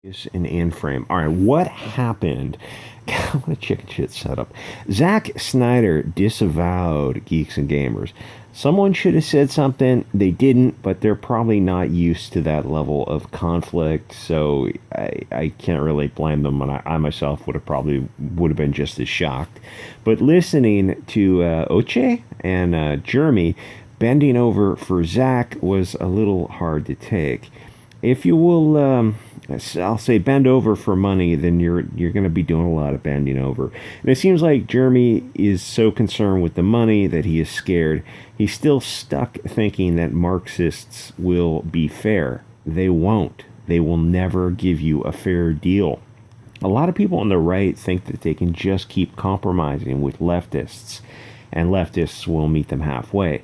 Is an in-frame. All right, what happened? What a chicken shit setup. Zack Snyder disavowed Geeks and Gamers. Someone should have said something. They didn't, but they're probably not used to that level of conflict, so I can't really blame them. And I myself would have been just as shocked. But listening to Oche and Jeremy bending over for Zack was a little hard to take. If you will, I'll say bend over for money, then you're going to be doing a lot of bending over. And it seems like Jeremy is so concerned with the money that he is scared. He's still stuck thinking that Marxists will be fair. They won't. They will never give you a fair deal. A lot of people on the right think that they can just keep compromising with leftists, and leftists will meet them halfway.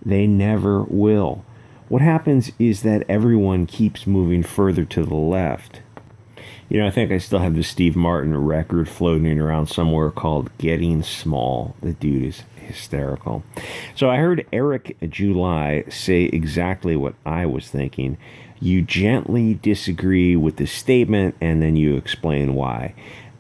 They never will. What happens is that everyone keeps moving further to the left. You know, I think I still have the Steve Martin record floating around somewhere called Getting Small. The dude is hysterical. So I heard Eric July say exactly what I was thinking. You gently disagree with the statement and then you explain why.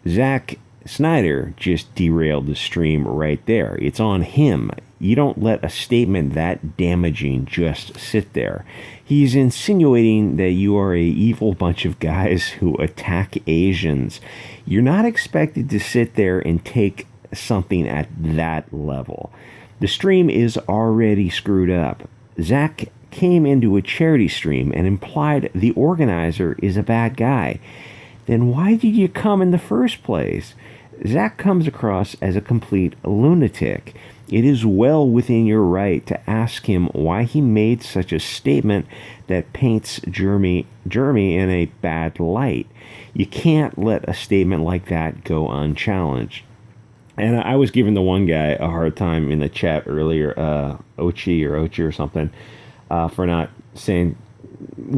Zack Snyder just derailed the stream right there. It's on him. You don't let a statement that damaging just sit there. He's insinuating that you are a evil bunch of guys who attack Asians. You're not expected to sit there and take something at that level. The stream is already screwed up. Zack came into a charity stream and implied the organizer is a bad guy. Then why did you come in the first place? Zack comes across as a complete lunatic. It is well within your right to ask him why he made such a statement that paints Jeremy in a bad light. You can't let a statement like that go unchallenged. And I was giving the one guy a hard time in the chat earlier, Oche or something, for not saying,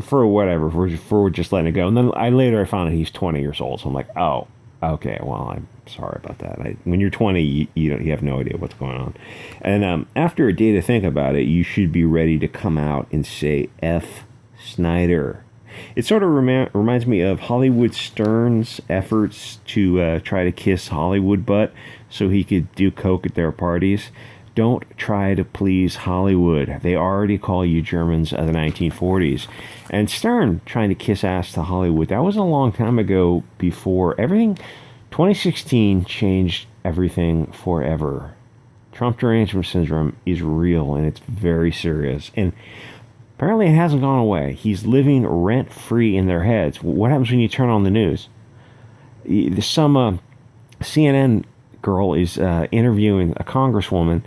for whatever, for just letting it go. And then later I found out he's 20 years old, so I'm like, oh, okay, well, I'm sorry about that. When you're 20, you have no idea what's going on. And after a day to think about it, you should be ready to come out and say, F. Snyder. It sort of reminds me of Hollywood Stern's efforts to try to kiss Hollywood butt so he could do coke at their parties. Don't try to please Hollywood. They already call you Germans of the 1940s. And Stern trying to kiss ass to Hollywood, that was a long time ago before everything. 2016 changed everything forever. Trump derangement syndrome is real and it's very serious. And apparently it hasn't gone away. He's living rent-free in their heads. What happens when you turn on the news? Some CNN girl is interviewing a congresswoman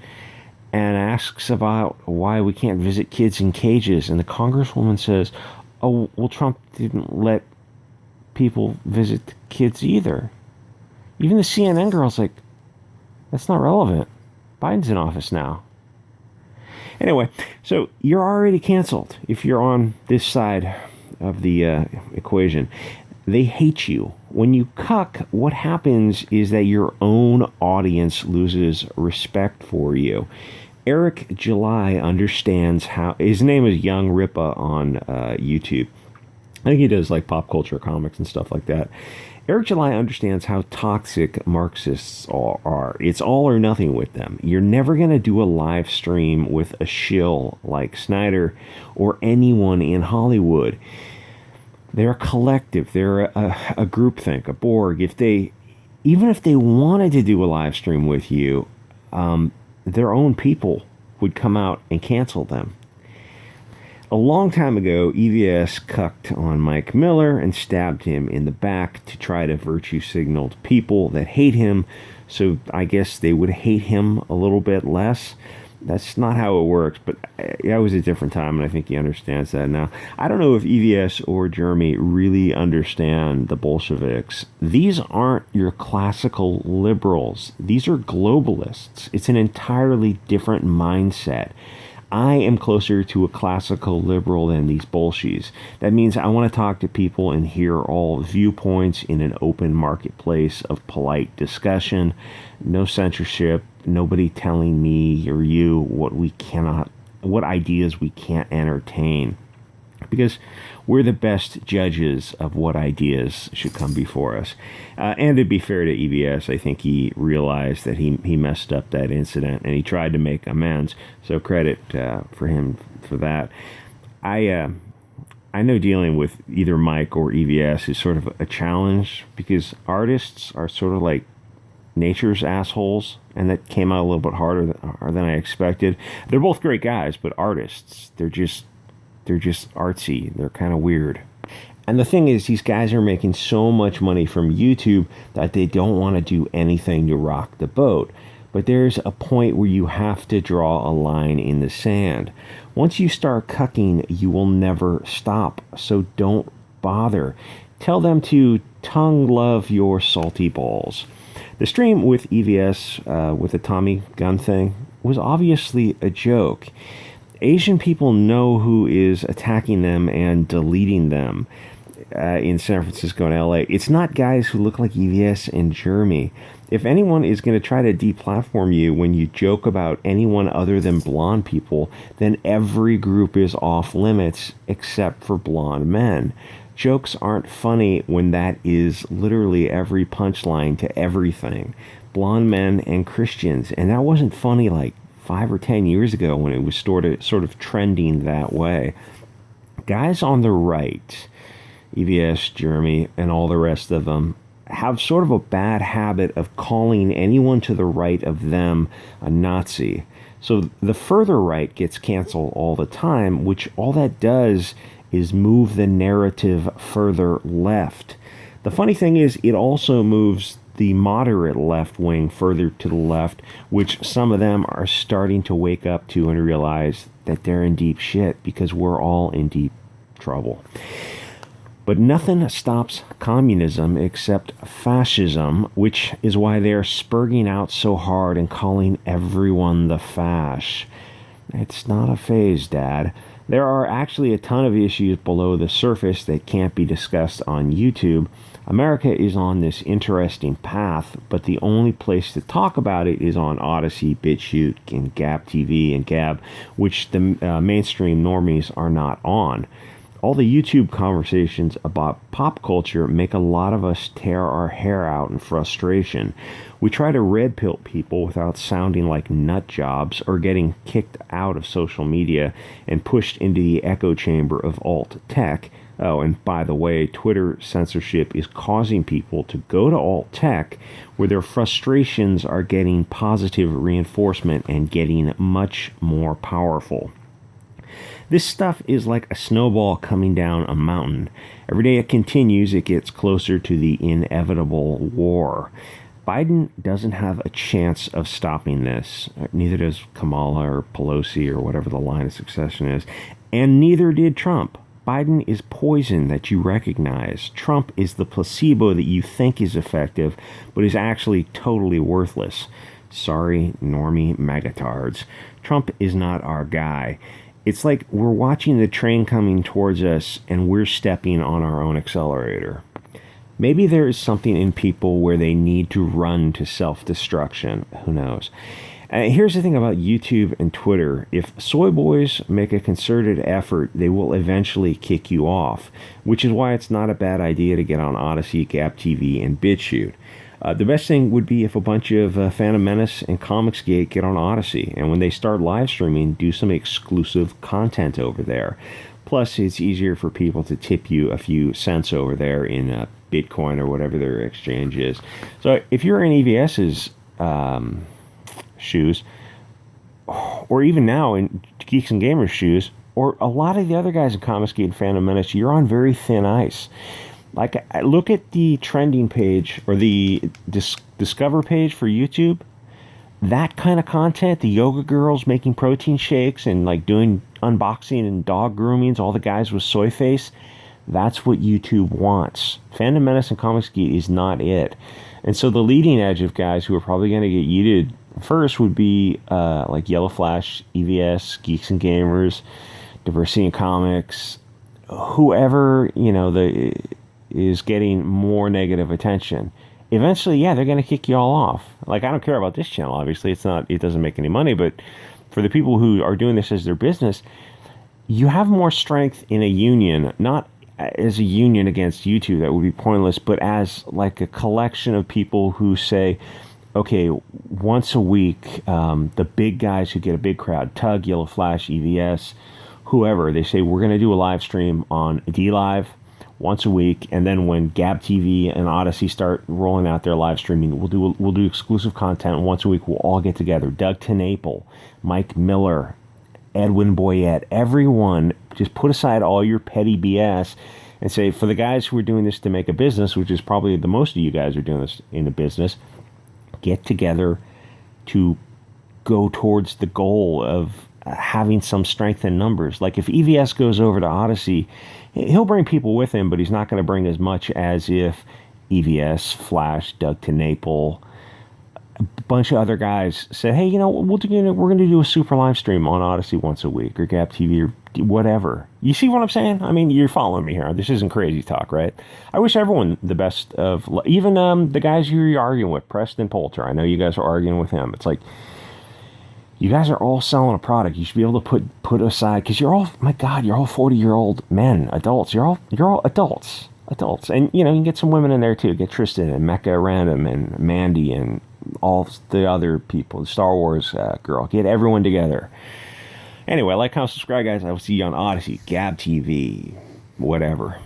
and asks about why we can't visit kids in cages. And the congresswoman says, oh, well, Trump didn't let people visit kids either. Even the CNN girl's like, that's not relevant. Biden's in office now. Anyway, so you're already canceled if you're on this side of the equation. They hate you. When you cuck, what happens is that your own audience loses respect for you. Eric July understands how... His name is Young Ripa on YouTube. I think he does like pop culture comics and stuff like that. Eric July understands how toxic Marxists are. It's all or nothing with them. You're never going to do a live stream with a shill like Snyder or anyone in Hollywood. They're a collective. They're a groupthink, a Borg. Even if they wanted to do a live stream with you, their own people would come out and cancel them. A long time ago, EVS cucked on Mike Miller and stabbed him in the back to try to virtue signal to people that hate him, so I guess they would hate him a little bit less. That's not how it works, but that was a different time, and I think he understands that now. I don't know if EVS or Jeremy really understand the Bolsheviks. These aren't your classical liberals. These are globalists. It's an entirely different mindset. I am closer to a classical liberal than these bullshies. That means I want to talk to people and hear all viewpoints in an open marketplace of polite discussion. No censorship, nobody telling me or you what ideas we can't entertain. Because we're the best judges of what ideas should come before us. And to be fair to EVS, I think he realized that he messed up that incident, and he tried to make amends. So credit for him for that. I know dealing with either Mike or EVS is sort of a challenge, because artists are sort of like nature's assholes, and that came out a little bit harder than I expected. They're both great guys, but artists, they're just artsy. They're kind of weird. And the thing is, these guys are making so much money from YouTube that they don't want to do anything to rock the boat. But there's a point where you have to draw a line in the sand. Once you start cucking, you will never stop. So don't bother. Tell them to tongue love your salty balls. The stream with EVS, with the Tommy gun thing, was obviously a joke. Asian people know who is attacking them and deleting them in San Francisco and LA. It's not guys who look like EVS and Jeremy. If anyone is going to try to deplatform you when you joke about anyone other than blonde people, then every group is off limits except for blonde men. Jokes aren't funny when that is literally every punchline to everything. Blonde men and Christians. And that wasn't funny like 5 or 10 years ago when it was sort of trending that way. Guys on the right, EVS, Jeremy, and all the rest of them, have sort of a bad habit of calling anyone to the right of them a Nazi. So the further right gets canceled all the time, which all that does is move the narrative further left. The funny thing is, it also moves the moderate left wing further to the left, which some of them are starting to wake up to and realize that they're in deep shit, because we're all in deep trouble. But nothing stops communism except fascism, which is why they're spurging out so hard and calling everyone the fash. It's not a phase, Dad. There are actually a ton of issues below the surface that can't be discussed on YouTube. America is on this interesting path, but the only place to talk about it is on Odysee, BitChute, and Gab TV and Gab, which the mainstream normies are not on. All the YouTube conversations about pop culture make a lot of us tear our hair out in frustration. We try to red pill people without sounding like nut jobs or getting kicked out of social media and pushed into the echo chamber of alt tech. Oh, and by the way, Twitter censorship is causing people to go to alt tech, where their frustrations are getting positive reinforcement and getting much more powerful. This stuff is like a snowball coming down a mountain. Every day it continues, it gets closer to the inevitable war. Biden doesn't have a chance of stopping this. Neither does Kamala or Pelosi or whatever the line of succession is. And neither did Trump. Biden is poison that you recognize. Trump is the placebo that you think is effective, but is actually totally worthless. Sorry, normie magatards. Trump is not our guy. It's like we're watching the train coming towards us and we're stepping on our own accelerator. Maybe there is something in people where they need to run to self-destruction. Who knows? Here's the thing about YouTube and Twitter. If soy boys make a concerted effort, they will eventually kick you off, which is why it's not a bad idea to get on Odysee, Gab TV, and BitChute. The best thing would be if a bunch of Phantom Menace and Comicsgate get on Odysee, and when they start live streaming, do some exclusive content over there. Plus, it's easier for people to tip you a few cents over there in Bitcoin or whatever their exchange is. So if you're in EVS's shoes, or even now in Geeks and Gamers' shoes, or a lot of the other guys in Comicsgate and Phantom Menace, you're on very thin ice. Like, I look at the trending page or the discover page for YouTube. That kind of content, the yoga girls making protein shakes and like doing unboxing and dog groomings, all the guys with soy face, that's what YouTube wants. Phantom Menace and Comicsgate is not it. And so the leading edge of guys who are probably going to get yeeted first would be like Yellow Flash, EVS, Geeks and Gamers, Diversity in Comics, whoever, is getting more negative attention. Eventually, yeah, they're going to kick you all off. Like, I don't care about this channel, obviously. It doesn't make any money, but for the people who are doing this as their business, you have more strength in a union, not as a union against YouTube, that would be pointless, but as like a collection of people who say, okay, once a week, the big guys who get a big crowd, Tug, Yellow Flash, EVS, whoever, they say, we're going to do a live stream on Dlive once a week, and then when Gab TV and Odysee start rolling out their live streaming, we'll do exclusive content once a week. We'll all get together. Doug Tenaple, Mike Miller, Edwin Boyette, everyone, just put aside all your petty BS and say, for the guys who are doing this to make a business, which is probably the most of you guys are doing this in a business, get together to go towards the goal of having some strength in numbers. Like if EVS goes over to Odysee, he'll bring people with him, but he's not going to bring as much as if EVS, Flash, Doug Tenaple, a bunch of other guys said, hey, we're going to do a super live stream on Odysee once a week, or Gap TV, or whatever. You see what I'm saying? I mean, you're following me here. This isn't crazy talk, right? I wish everyone the best of, even the guys you're arguing with, Preston Poulter. I know you guys are arguing with him. It's like, you guys are all selling a product. You should be able to put aside, because you're all, my God, you're all 40-year-old men, adults. You're all adults. And, you can get some women in there, too. Get Tristan and Mecca Random and Mandy and all the other people, the Star Wars girl. Get everyone together. Anyway, like, comment, subscribe, guys. I will see you on Odysee, Gab TV, whatever.